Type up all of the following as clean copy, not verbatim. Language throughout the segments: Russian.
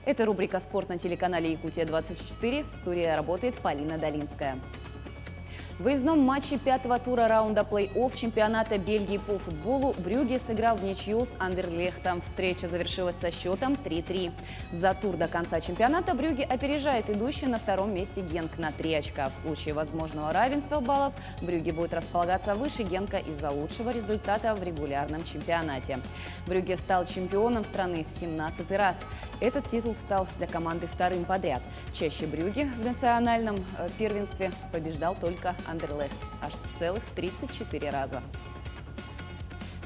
Это рубрика «Спорт» на телеканале «Якутия-24». В студии работает Полина Долинская. В выездном матче пятого тура раунда плей-офф чемпионата Бельгии по футболу Брюгге сыграл в ничью с Андерлехтом. Встреча завершилась со счетом 3-3. За тур до конца чемпионата Брюгге опережает идущий на втором месте Генк на 3 очка. В случае возможного равенства баллов Брюгге будет располагаться выше Генка из-за лучшего результата в регулярном чемпионате. Брюгге стал чемпионом страны в 17-й раз. Этот титул стал для команды вторым подряд. Чаще Брюгге в национальном первенстве побеждал только Андерлехт аж целых 34 раза.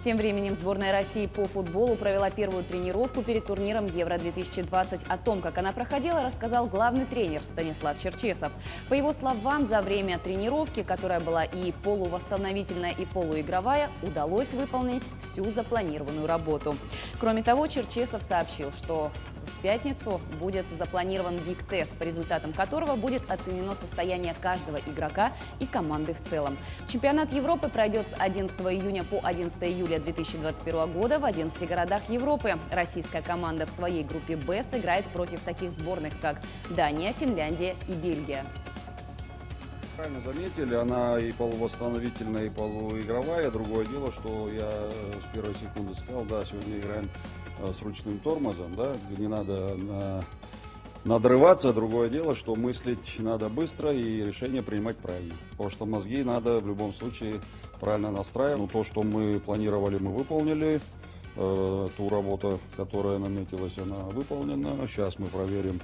Тем временем сборная России по футболу провела первую тренировку перед турниром Евро-2020. О том, как она проходила, рассказал главный тренер Станислав Черчесов. По его словам, за время тренировки, которая была и полувосстановительная, и полуигровая, удалось выполнить всю запланированную работу. Кроме того, Черчесов сообщил, что в пятницу будет запланирован биг-тест, по результатам которого будет оценено состояние каждого игрока и команды в целом. Чемпионат Европы пройдет с 11 июня по 11 июля 2021 года в 11 городах Европы. Российская команда в своей группе «Б» сыграет против таких сборных, как Дания, Финляндия и Бельгия. Правильно заметили, она и полувосстановительная, и полуигровая. Другое дело, что я с первой секунды сказал, да, сегодня играем с ручным тормозом, да, где не надо надрываться. Другое дело, что мыслить надо быстро и решение принимать правильно. Потому что мозги надо в любом случае правильно настраивать. Но то, что мы планировали, мы выполнили. Ту работу, которая наметилась, она выполнена. Сейчас мы проверим,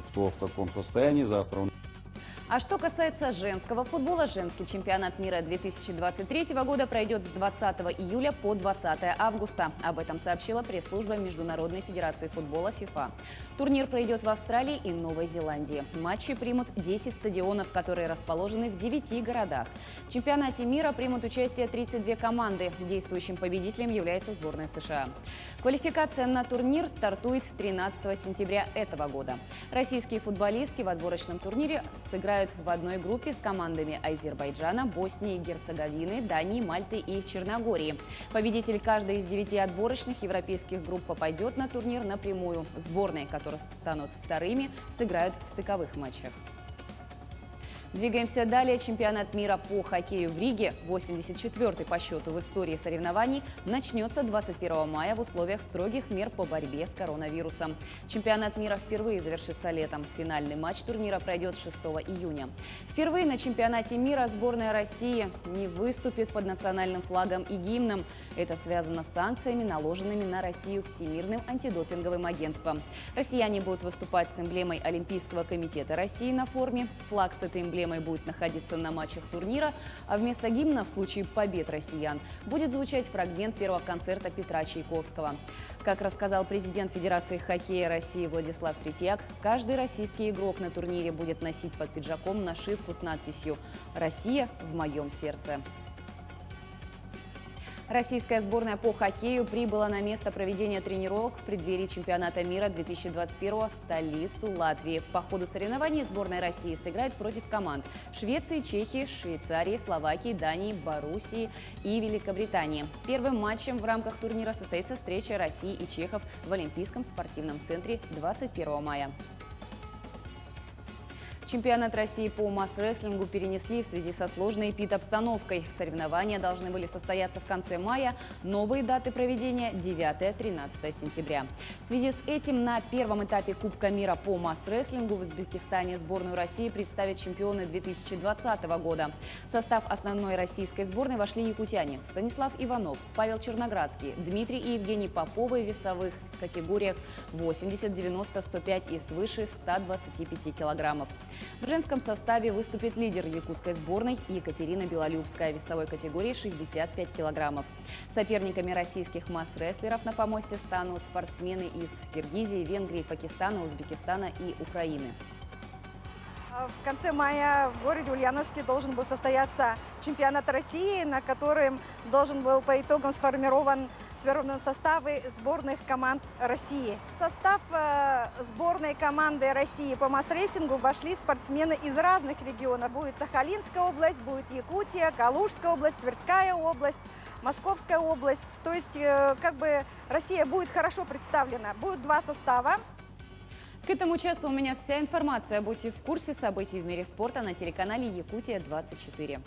кто в каком состоянии. Завтра. А что касается женского футбола, женский чемпионат мира 2023 года пройдет с 20 июля по 20 августа. Об этом сообщила пресс-служба Международной федерации футбола ФИФА. Турнир пройдет в Австралии и Новой Зеландии. Матчи примут 10 стадионов, которые расположены в 9 городах. В чемпионате мира примут участие 32 команды. Действующим победителем является сборная США. Квалификация на турнир стартует 13 сентября этого года. Российские футболистки в отборочном турнире сыграют в одной группе с командами Азербайджана, Боснии и Герцеговины, Дании, Мальты и Черногории. Победитель каждой из 9 отборочных европейских групп попадет на турнир напрямую. Сборные, которые станут вторыми, сыграют в стыковых матчах. Двигаемся далее. Чемпионат мира по хоккею в Риге, 84-й по счету в истории соревнований, начнется 21 мая в условиях строгих мер по борьбе с коронавирусом. Чемпионат мира впервые завершится летом. Финальный матч турнира пройдет 6 июня. Впервые на чемпионате мира сборная России не выступит под национальным флагом и гимном. Это связано с санкциями, наложенными на Россию Всемирным антидопинговым агентством. Россияне будут выступать с эмблемой Олимпийского комитета России на форме. Флаг с этой эмблемой будет находиться на матчах турнира, а вместо гимна в случае побед россиян будет звучать фрагмент первого концерта Петра Чайковского. Как рассказал президент Федерации хоккея России Владислав Третьяк, каждый российский игрок на турнире будет носить под пиджаком нашивку с надписью «Россия в моем сердце». Российская сборная по хоккею прибыла на место проведения тренировок в преддверии чемпионата мира 2021 в столицу Латвии. По ходу соревнований сборная России сыграет против команд Швеции, Чехии, Швейцарии, Словакии, Дании, Боруссии и Великобритании. Первым матчем в рамках турнира состоится встреча России и чехов в Олимпийском спортивном центре 21 мая. Чемпионат России по масс-рестлингу перенесли в связи со сложной эпид-обстановкой. Соревнования должны были состояться в конце мая. Новые даты проведения – 9-13 сентября. В связи с этим на первом этапе Кубка мира по масс-рестлингу в Узбекистане сборную России представят чемпионы 2020 года. В состав основной российской сборной вошли якутяне – Станислав Иванов, Павел Черноградский, Дмитрий и Евгений Поповы в весовых категориях 80, 90, 105 и свыше 125 килограммов. В женском составе выступит лидер якутской сборной Екатерина Белолюбская в весовой категории 65 килограммов. Соперниками российских масс-рестлеров на помосте станут спортсмены из Киргизии, Венгрии, Пакистана, Узбекистана и Украины. В конце мая в городе Ульяновске должен был состояться чемпионат России, на котором должен был по итогам сформирован составы сборных команд России. В состав сборной команды России по масс-рейсингу вошли спортсмены из разных регионов. Будет Сахалинская область, будет Якутия, Калужская область, Тверская область, Московская область. То есть как бы Россия будет хорошо представлена. Будет два состава. К этому часу у меня вся информация. Будьте в курсе событий в мире спорта на телеканале Якутия 24.